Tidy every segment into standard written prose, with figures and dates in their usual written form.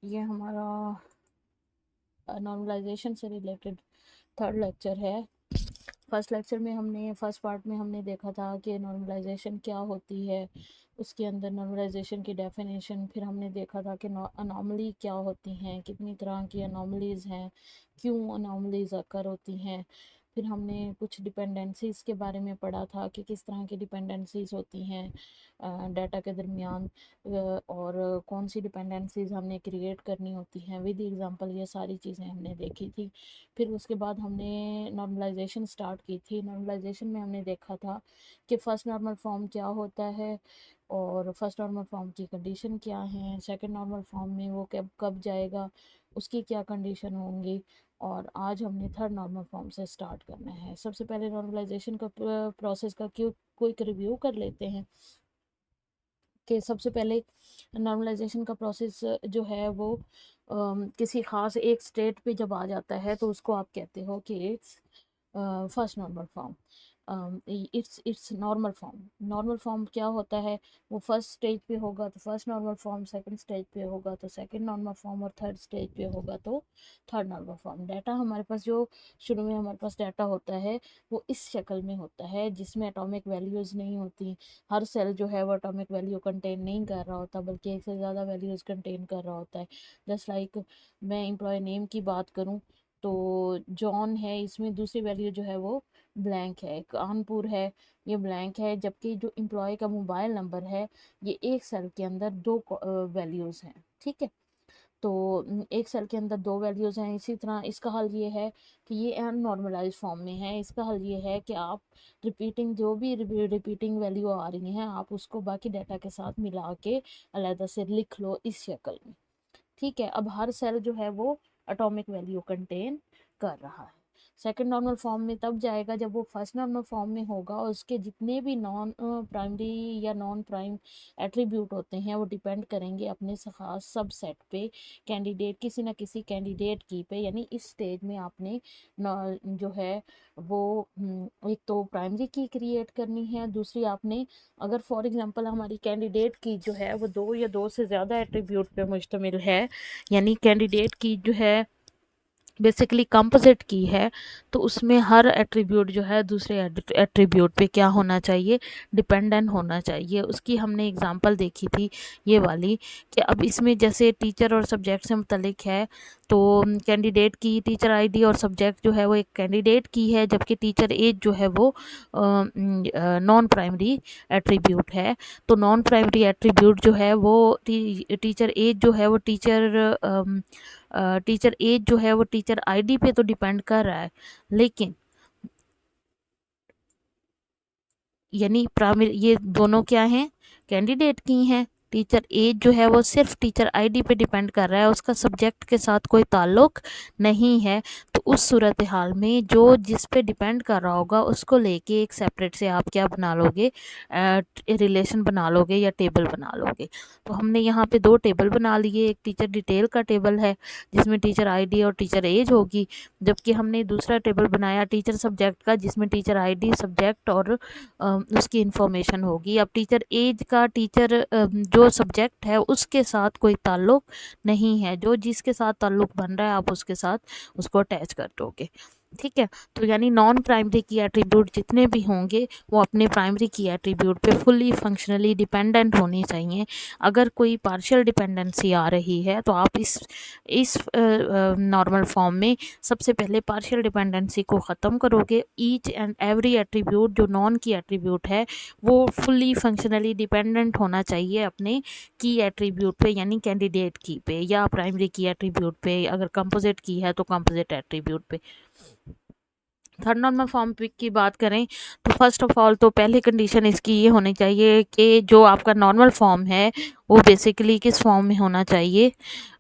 ये हमारा नॉर्मलाइजेशन से रिलेटेड थर्ड लेक्चर है। फर्स्ट लेक्चर में हमने फर्स्ट पार्ट में हमने देखा था कि नॉर्मलाइजेशन क्या होती है, उसके अंदर नॉर्मलाइजेशन की डेफिनेशन, फिर हमने देखा था कि अनॉमली क्या होती हैं, कितनी तरह की अनॉमलीज़ हैं, क्यों अनॉमलीज़ अकर होती हैं। फिर हमने कुछ डिपेंडेंसीज़ के बारे में पढ़ा था कि किस तरह की डिपेंडेंसीज़ होती हैं डाटा के दरमियान, और कौन सी डिपेंडेंसीज़ हमने क्रिएट करनी होती हैं विद एग्जांपल। ये सारी चीज़ें हमने देखी थी। फिर उसके बाद हमने नॉर्मलाइजेशन स्टार्ट की थी। नॉर्मलाइजेशन में हमने देखा था कि फ़र्स्ट नॉर्मल फॉर्म क्या होता है और फर्स्ट नॉर्मल फॉर्म की कंडीशन क्या है, सेकंड नॉर्मल फॉर्म में वो कब कब जाएगा, उसकी क्या कंडीशन होंगी। और आज हमने थर्ड नॉर्मल फॉर्म से स्टार्ट करना है। सबसे पहले नॉर्मलाइजेशन का प्रोसेस का क्यों कोई रिव्यू कर लेते हैं कि सबसे पहले नॉर्मलाइजेशन का प्रोसेस जो है वो किसी ख़ास एक स्टेट पे जब आ जाता है तो उसको आप कहते हो कि it's first normal form. It's normal form क्या होता है, वो फर्स्ट स्टेज पे होगा तो first normal form, second stage पे होगा तो सेकंड नॉर्मल फॉर्म, और थर्ड स्टेज पे होगा तो थर्ड नॉर्मल फॉर्म। डाटा हमारे पास जो शुरू में हमारे पास डाटा होता है वो इस शक्ल में होता है जिसमें एटॉमिक वैल्यूज़ नहीं होती। हर सेल जो है वो एटॉमिक वैल्यू कंटेन नहीं कर रहा होता बल्कि एक से ज़्यादा वैल्यूज़ कंटेन कर रहा होता है। जस्ट लाइक मैं एम्प्लॉय नेम की बात करूँ तो जॉन है, इसमें दूसरी वैल्यू जो है वो ब्लैंक है। कानपुर है, ये ब्लैंक है, जबकि जो एम्प्लॉय का मोबाइल नंबर है ये एक सेल के अंदर दो वैल्यूज़ हैं। ठीक है, तो एक सेल के अंदर दो वैल्यूज़ हैं। इसी तरह इसका हल ये है कि ये अननॉर्मलाइज फॉर्म में है। इसका हल ये है कि आप रिपीटिंग जो भी रिपीटिंग वैल्यू आ रही हैं आप उसको बाकी डाटा के साथ मिला के अलग से लिख लो इस शक्ल में। ठीक है, अब हर सेल जो है वो एटॉमिक वैल्यू कंटेन कर रहा है। सेकंड नॉर्मल फॉर्म में तब जाएगा जब वो फर्स्ट नॉर्मल फॉर्म में होगा और उसके जितने भी नॉन प्राइमरी या नॉन प्राइम एट्रीब्यूट होते हैं वो डिपेंड करेंगे अपने खास सबसेट पे, कैंडिडेट किसी ना किसी कैंडिडेट की पे। यानी इस स्टेज में आपने जो है वो एक तो प्राइमरी की क्रिएट करनी है, दूसरी आपने अगर फॉर एग्जांपल हमारी कैंडिडेट की जो है वो दो या दो से ज़्यादा एट्रीब्यूट पे मुश्तमिल है, यानी कैंडिडेट की जो है बेसिकली कंपोजिट की है, तो उसमें हर एट्रीब्यूट जो है दूसरे एट्रीब्यूट पे क्या होना चाहिए, डिपेंडेंट होना चाहिए। उसकी हमने एग्जांपल देखी थी ये वाली कि अब इसमें जैसे टीचर और सब्जेक्ट से मुतलिक है तो कैंडिडेट की टीचर आईडी और सब्जेक्ट जो है वो एक कैंडिडेट की है, जबकि टीचर एज जो है वो नॉन प्राइमरी एट्रीब्यूट है। तो नॉन प्राइमरी एट्रीब्यूट जो है वो टीचर एज जो है वो टीचर एज जो है वो टीचर आईडी पे तो डिपेंड कर रहा है, लेकिन यानी प्राइमरी ये दोनों क्या हैं, कैंडिडेट की हैं। टीचर एज जो है वो सिर्फ टीचर आईडी पे डिपेंड कर रहा है, उसका सब्जेक्ट के साथ कोई ताल्लुक नहीं है। तो उस सूरत हाल में जो जिस पे डिपेंड कर रहा होगा उसको लेके एक सेपरेट से आप क्या बना लोगे, रिलेशन बना लोगे या टेबल बना लोगे। तो हमने यहाँ पे दो टेबल बना लिए, एक टीचर डिटेल का टेबल है जिसमें टीचर आईडी और टीचर एज होगी, जबकि हमने दूसरा टेबल बनाया टीचर सब्जेक्ट का जिसमें टीचर आईडी सब्जेक्ट और उसकी इंफॉर्मेशन होगी। अब टीचर एज का टीचर जो सब्जेक्ट है उसके साथ कोई ताल्लुक नहीं है, जो जिसके साथ ताल्लुक बन रहा है आप उसके साथ उसको अटैच कर दोगे। ठीक है, तो यानी नॉन प्राइमरी की एट्रीब्यूट जितने भी होंगे वो अपने प्राइमरी की एट्रीब्यूट पे फुली फंक्शनली डिपेंडेंट होनी चाहिए। अगर कोई पार्शियल डिपेंडेंसी आ रही है तो आप इस नॉर्मल फॉर्म में सबसे पहले पार्शियल डिपेंडेंसी को ख़त्म करोगे। ईच एंड एवरी एट्रीब्यूट जो नॉन की एट्रीब्यूट है वो फुली फंक्शनली डिपेंडेंट होना चाहिए अपने की एट्रीब्यूट पे, यानी कैंडिडेट की पे, या प्राइमरी की एट्रीब्यूट पे, अगर कंपोजिट की है तो कंपोजिट एट्रीब्यूट पे। थर्ड नॉर्मल फॉर्म की बात करें तो फर्स्ट ऑफ ऑल तो पहली कंडीशन इसकी ये होनी चाहिए कि जो आपका नॉर्मल फॉर्म है वो बेसिकली किस फॉर्म में होना चाहिए,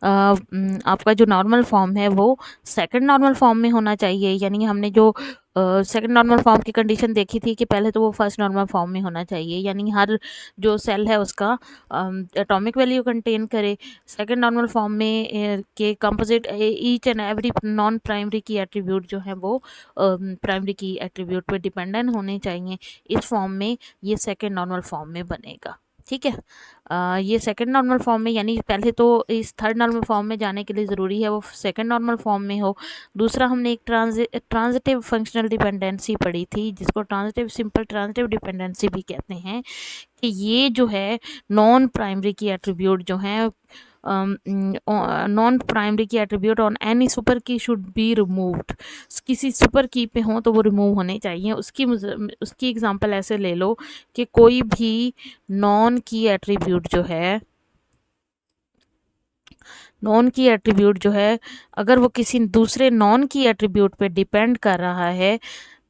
आपका जो नॉर्मल फॉर्म है वो सेकंड नॉर्मल फॉर्म में होना चाहिए। यानी हमने जो सेकंड नॉर्मल फॉर्म की कंडीशन देखी थी कि पहले तो वो फर्स्ट नॉर्मल फॉर्म में होना चाहिए, यानी हर जो सेल है उसका एटॉमिक वैल्यू कंटेन करे। सेकंड नॉर्मल फॉर्म में के composite each and every non primary की एट्रीब्यूट जो है वो प्राइमरी की एट्रीब्यूट पे डिपेंडेंट होने चाहिए। इस फॉर्म में ये सेकंड नॉर्मल फॉर्म में बनेगा। ठीक है। ये सेकंड नॉर्मल फॉर्म में, यानी पहले तो इस थर्ड नॉर्मल फॉर्म में जाने के लिए ज़रूरी है वो सेकंड नॉर्मल फॉर्म में हो। दूसरा हमने एक ट्रांजिटिव फंक्शनल डिपेंडेंसी पढ़ी थी, जिसको ट्रांजिटिव सिंपल ट्रांजिटिव डिपेंडेंसी भी कहते हैं, कि ये जो है नॉन प्राइमरी की एट्रीब्यूट जो है, नॉन प्राइमरी की एट्रीब्यूट ऑन एनी सुपर की शुड बी रिमूव्ड। किसी सुपर की पे हो तो वो रिमूव होने चाहिए। उसकी एग्जांपल ऐसे ले लो कि कोई भी नॉन की एट्रीब्यूट जो है, नॉन की एट्रीब्यूट जो है, अगर वो किसी दूसरे नॉन की एट्रीब्यूट पे डिपेंड कर रहा है,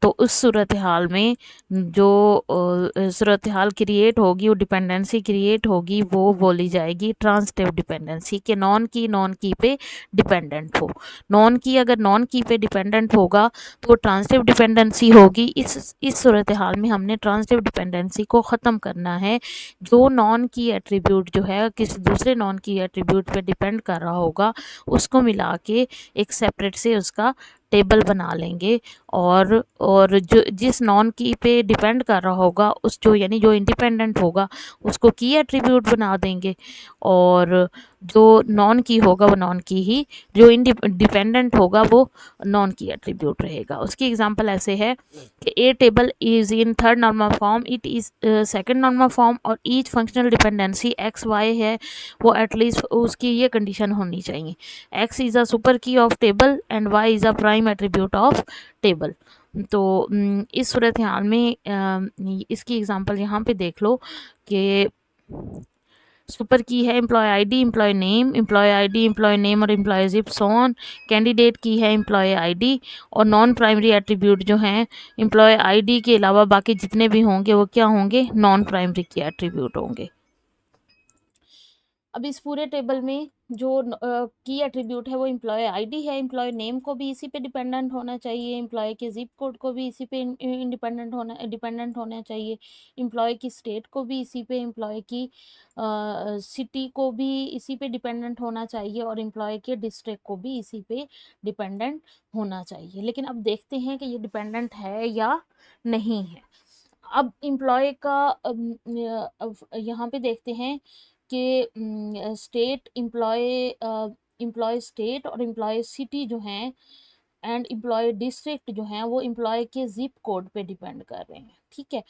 तो उस सूरत हाल में जो सूरत हाल क्रिएट होगी, वो डिपेंडेंसी क्रिएट होगी, वो बोली जाएगी ट्रांजिटिव डिपेंडेंसी, कि नॉन की पे डिपेंडेंट हो। नॉन की अगर नॉन की पे डिपेंडेंट होगा तो वो ट्रांजिटिव डिपेंडेंसी होगी। इस सूरत हाल में हमने ट्रांजिटिव डिपेंडेंसी को ख़त्म करना है। जो नॉन की एट्रीब्यूट जो है किसी दूसरे नॉन की एट्रीब्यूट पे डिपेंड कर रहा होगा, उसको मिला के एक सेपरेट से उसका टेबल बना लेंगे, और जो जिस नॉन की पे डिपेंड कर रहा होगा, उस जो यानी जो इंडिपेंडेंट होगा उसको की एट्रीब्यूट बना देंगे, और जो नॉन की होगा वो नॉन की ही, जो इंडिपेंडेंट होगा वो नॉन की एट्रीब्यूट रहेगा। उसकी एग्जांपल ऐसे है कि a table is in third normal form, it is second normal form, और each functional dependency X Y है, वो एटलीस्ट उसकी ये कंडीशन होनी चाहिए, X is a super key of table and Y is a prime attribute of table. तो इस सूरत हाल में इसकी एग्जांपल यहाँ पे देख लो कि सुपर की है employee ID, employee name, employee name और employee zip so on. Candidate key है एम्प्लॉय आईडी, और नॉन प्राइमरी एट्रीब्यूट जो हैं एम्प्लॉय आईडी के अलावा बाकी जितने भी होंगे वो क्या होंगे, नॉन प्राइमरी की एट्रीब्यूट होंगे। अब इस पूरे टेबल में जो की एट्रीब्यूट है वो एम्प्लॉय आईडी है, एम्प्लॉय नेम को भी इसी पे डिपेंडेंट होना चाहिए, एम्प्लॉय के जिप कोड को भी इसी पे डिपेंडेंट होना चाहिए, एम्प्लॉय की स्टेट को भी इसी पे, एम्प्लॉय की सिटी को भी इसी पे डिपेंडेंट होना चाहिए, और एम्प्लॉय के डिस्ट्रिक्ट को भी इसी पे डिपेंडेंट होना चाहिए। लेकिन अब देखते हैं कि ये डिपेंडेंट है या नहीं है। अब एम्प्लॉय का यहाँ पे देखते हैं कि स्टेट एम्प्लॉय स्टेट और एम्प्लॉय सिटी जो हैं एंड एम्प्लॉय डिस्ट्रिक्ट जो हैं वो एम्प्लॉय के जिप कोड पे डिपेंड कर रहे हैं। ठीक है,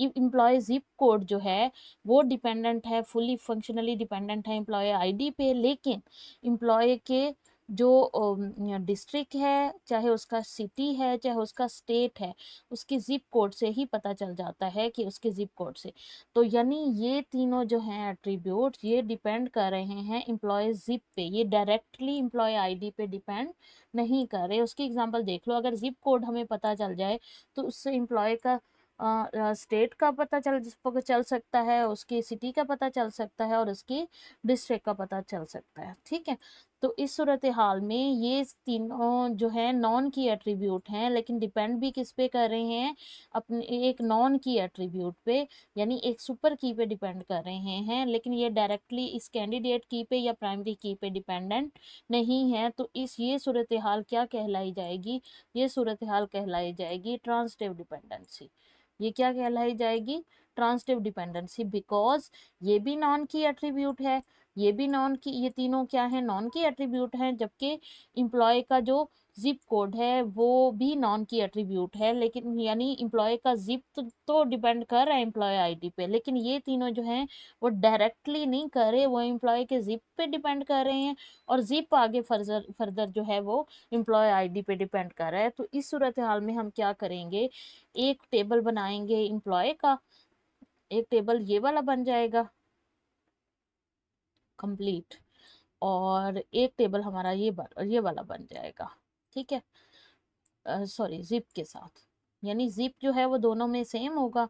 एम्प्लॉय जिप कोड जो है वो डिपेंडेंट है, फुली फंक्शनली डिपेंडेंट है एम्प्लॉय आईडी पे, लेकिन एम्प्लॉय के जो डिस्ट्रिक्ट है, चाहे उसका सिटी है चाहे उसका स्टेट है, उसके जिप कोड से ही पता चल जाता है कि उसके जिप कोड से। तो यानी ये तीनों जो हैं एट्रीब्यूट, ये डिपेंड कर रहे हैं एम्प्लॉय जिप पे, ये डायरेक्टली एम्प्लॉय आईडी पे डिपेंड नहीं कर रहे। उसकी एग्जांपल देख लो, अगर जिप कोड हमें पता चल जाए तो उससे एम्प्लॉय का स्टेट का पता चल सकता है, उसकी सिटी का पता चल सकता है, और उसकी डिस्ट्रिक्ट का पता चल सकता है। ठीक है, तो इस सूरत हाल में ये तीनों जो है नॉन की एट्रीब्यूट हैं, लेकिन डिपेंड भी किस पे कर रहे हैं, अपने एक नॉन की एट्रीब्यूट पे, यानी एक सुपर की पे डिपेंड कर रहे हैं, लेकिन ये डायरेक्टली इस कैंडिडेट की पे या प्राइमरी की पे डिपेंडेंट नहीं है। तो ये सूरत हाल क्या कहलाई जाएगी, ये सूरत हाल कहलाई जाएगी ट्रांजिटिव डिपेंडेंसी। ये क्या कहलाई जाएगी, ट्रांजिटिव डिपेंडेंसी, बिकॉज ये भी नॉन की एट्रीब्यूट है, ये भी नॉन की, ये तीनों क्या है, नॉन की एट्रीब्यूट हैं, जबकि एम्प्लॉय का जो जिप कोड है वो भी नॉन की एट्रीब्यूट है, लेकिन यानी एम्प्लॉय का जिप तो डिपेंड कर रहा है एम्प्लॉय आईडी पे, लेकिन ये तीनों जो हैं वो डायरेक्टली नहीं कर रहे, वो एम्प्लॉय के जिप पे डिपेंड कर रहे हैं, और जिप आगे फर्दर जो है वो एम्प्लॉय आईडी पे डिपेंड कर रहा है। तो इस सूरत हाल में हम क्या करेंगे, एक टेबल बनाएंगे एम्प्लॉय का, एक टेबल ये वाला बन जाएगा कंप्लीट, और एक टेबल हमारा ये वाला बन जाएगा। ठीक है, सॉरी जिप के साथ, यानी जिप जो है वो दोनों में सेम होगा,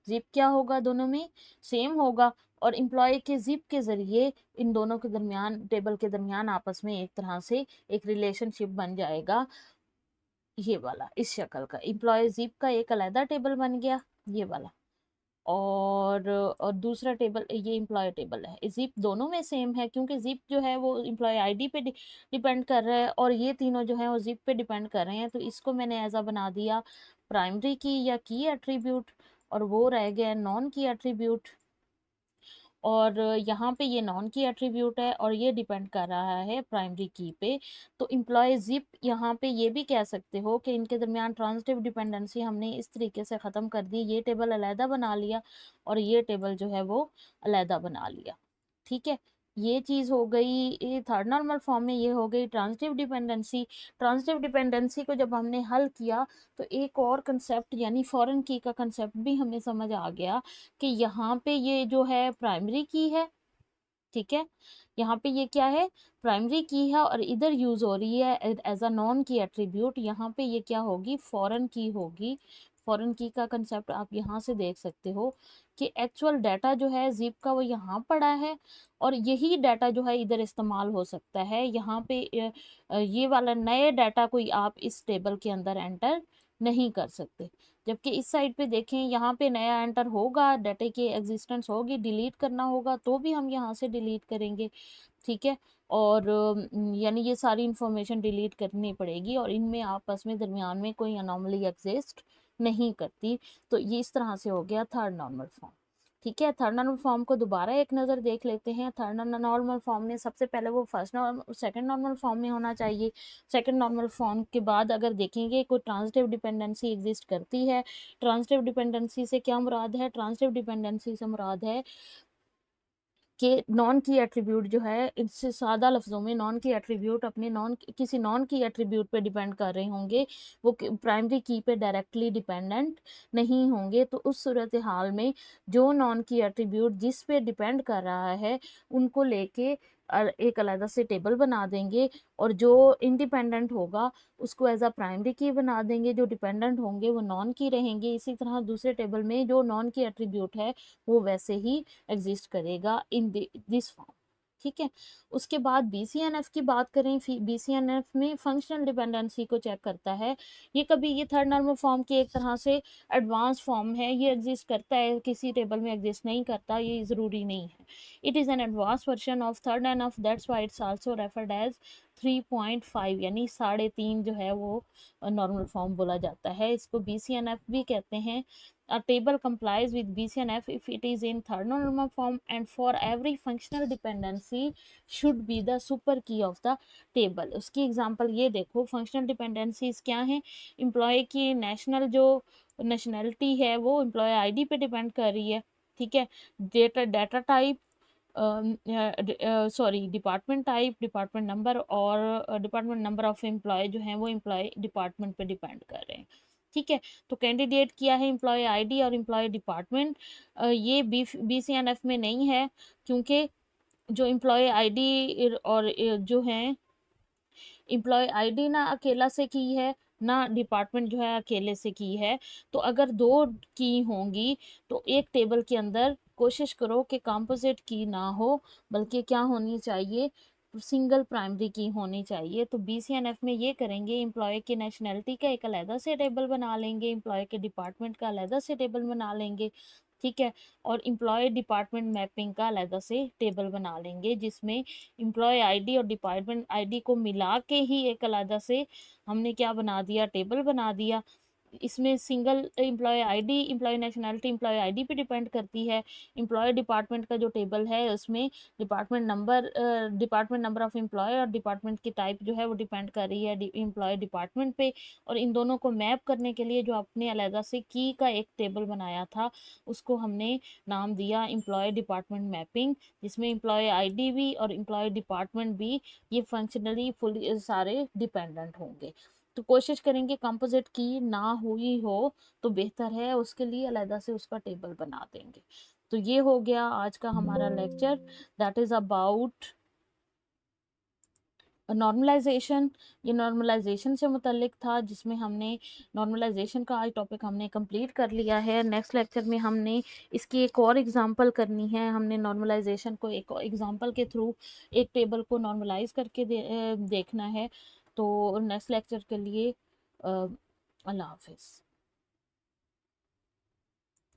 जिप क्या होगा, दोनों में सेम होगा, और एम्प्लॉय के जिप के जरिए इन दोनों के दरमियान, टेबल के दरमियान आपस में एक तरह से एक रिलेशनशिप बन जाएगा, ये वाला इस शक्ल का, एम्प्लॉय जिप का एक अलहदा टेबल बन गया ये वाला, और दूसरा टेबल ये एम्प्लॉय टेबल है। जिप दोनों में सेम है, क्योंकि जिप जो है वो एम्प्लॉय आईडी पे डिपेंड कर रहा है, और ये तीनों जो है वो जिप पे डिपेंड कर रहे हैं, तो इसको मैंने एज अ बना दिया प्राइमरी की या की एट्रीब्यूट, और वो रह गया नॉन की एट्रीब्यूट। और यहाँ पे ये नॉन की एट्रीब्यूट है और ये डिपेंड कर रहा है प्राइमरी की पे। तो एम्प्लॉय जिप यहाँ पे ये भी कह सकते हो कि इनके दरमियान ट्रांजिटिव डिपेंडेंसी हमने इस तरीके से ख़त्म कर दी, ये टेबल अलहदा बना लिया और ये टेबल जो है वो अलहदा बना लिया। ठीक है, ये चीज़ हो गई। ये थर्ड नॉर्मल फॉर्म में ये हो गई ट्रांजिटिव डिपेंडेंसी। ट्रांजिटिव डिपेंडेंसी को जब हमने हल किया तो एक और कंसेप्ट यानी फॉरेन की का कंसेप्ट भी हमें समझ आ गया कि यहाँ पे ये जो है प्राइमरी की है। ठीक है, यहाँ पे ये क्या है, प्राइमरी की है और इधर यूज हो रही है as a non key attribute. यहाँ पे ये क्या होगी, फॉरेन की होगी। फॉरेन की का कंसेप्ट आप यहाँ से देख सकते हो कि एक्चुअल डाटा जो है जिप का वो यहाँ पड़ा है और यही डाटा जो है इधर इस्तेमाल हो सकता है। यहाँ पे ये वाला नए डाटा कोई आप इस टेबल के अंदर एंटर नहीं कर सकते। जबकि इस साइड पे देखें, यहाँ पे नया एंटर होगा, डाटा की एग्जिस्टेंस होगी, डिलीट करना होगा तो भी हम यहाँ से डिलीट करेंगे। ठीक है, और यानी ये सारी इंफॉर्मेशन डिलीट करनी पड़ेगी और इनमें आपस में दरमियान में कोई अनोमली एग्जिस्ट नहीं करती। तो ये इस तरह से हो गया थर्ड नॉर्मल फॉर्म। ठीक है, थर्ड नॉर्मल फॉर्म को दोबारा एक नज़र देख लेते हैं। थर्ड नॉर्मल फॉर्म में सबसे पहले वो first normal second normal form में होना चाहिए। सेकंड नॉर्मल फॉर्म के बाद अगर देखेंगे कोई ट्रांजिटिव डिपेंडेंसी एग्जिस्ट करती है। ट्रांजिटिव डिपेंडेंसी से क्या मुराद है, ट्रांजिटिव डिपेंडेंसी से मुराद है कि नॉन की एट्रीब्यूट जो है, इससे सादा लफ्ज़ों में नॉन की एट्रीब्यूट अपने किसी नॉन की एट्रीब्यूट पे डिपेंड कर रहे होंगे, वो प्राइमरी की पे डायरेक्टली डिपेंडेंट नहीं होंगे। तो उस सूरत हाल में जो नॉन की एट्रीब्यूट जिस पे डिपेंड कर रहा है उनको लेके एक अलग से टेबल बना देंगे और जो इंडिपेंडेंट होगा उसको एज अ प्राइमरी की बना देंगे, जो डिपेंडेंट होंगे वो नॉन की रहेंगे। इसी तरह दूसरे टेबल में जो नॉन की एट्रीब्यूट है वो वैसे ही एग्जिस्ट करेगा इन दिस फॉर्म। ठीक है, उसके बाद BCNF की बात करें। BCNF में फंक्शनल डिपेंडेंसी को चेक करता है। ये थर्ड नॉर्मल फॉर्म की एक तरह से एडवांस फॉर्म है, ये एग्जिस्ट करता है, किसी टेबल में एग्जिस्ट नहीं करता, ये ज़रूरी नहीं है। It is an advance version of third NF, that's why it's also referred as 3.5 यानी 3.5 जो है वो नॉर्मल फॉर्म बोला जाता है। इसको BCNF भी कहते हैं। A table complies with BCNF if it is in third normal form and for every functional dependency should be the super key of the table। उसकी एग्जांपल ये देखो, फंक्शनल डिपेंडेंसीज क्या हैं। एम्प्लॉय की नेशनल जो नेशनैलिटी है वो employ ID पे डिपेंड कर रही है। ठीक है, data type department type, department number और डिपार्टमेंट नंबर ऑफ एम्प्लॉय जो हैं वो एम्प्लॉय डिपार्टमेंट पे डिपेंड कर रहे हैं। ठीक है, तो कैंडिडेट किया है एम्प्लॉय आईडी और एम्प्लॉय डिपार्टमेंट। ये BCNF में नहीं है क्योंकि जो एम्प्लॉय आईडी और जो है एम्प्लॉय आईडी ना अकेला से की है ना डिपार्टमेंट जो है अकेले से की है। तो अगर दो की होंगी तो एक टेबल के अंदर कोशिश करो कि कंपोजिट की ना हो, बल्कि क्या होनी चाहिए, सिंगल प्राइमरी की होनी चाहिए। तो BCNF में ये करेंगे, एम्प्लॉय की नेशनैलिटी का एक अलहदा से टेबल बना लेंगे, एम्प्लॉय के डिपार्टमेंट का अलहदा से टेबल बना लेंगे। ठीक है, और एम्प्लॉय डिपार्टमेंट मैपिंग का अलहदा से टेबल बना लेंगे जिसमें एम्प्लॉय आईडी और डिपार्टमेंट आईडी को मिला के ही एक अलहदा से हमने क्या बना दिया, टेबल बना दिया। इसमें single employee ID, employee nationality employee ID पे डिपेंड करती है। एम्प्लॉय डिपार्टमेंट का जो टेबल है उसमें डिपार्टमेंट नंबर ऑफ एम्प्लॉय और डिपार्टमेंट की टाइप जो है वो डिपेंड कर रही है एम्प्लॉय डिपार्टमेंट पे। और इन दोनों को मैप करने के लिए जो आपने अलहदा से की का एक टेबल बनाया था उसको हमने नाम दिया एम्प्लॉय डिपार्टमेंट मैपिंग, जिसमें एम्प्लॉय आईडी भी और एम्प्लॉय डिपार्टमेंट भी ये फंक्शनली फुली सारे डिपेंडेंट होंगे। तो कोशिश करेंगे कंपोजिट की ना हुई हो तो बेहतर है, उसके लिए अलहदा से उसका टेबल बना देंगे। तो ये हो गया आज का हमारा lecture, that is about normalisation. ये नॉर्मलाइजेशन से मुतल्लिक था जिसमें हमने नॉर्मलाइजेशन का आज टॉपिक हमने कंप्लीट कर लिया है। नेक्स्ट लेक्चर में हमने इसकी एक और एग्जांपल करनी है। हमने नॉर्मलाइजेशन को एक एग्जांपल के थ्रू एक टेबल को नॉर्मलाइज करके देखना है। तो नेक्स्ट लेक्चर के लिए अल्लाह हाफिज़।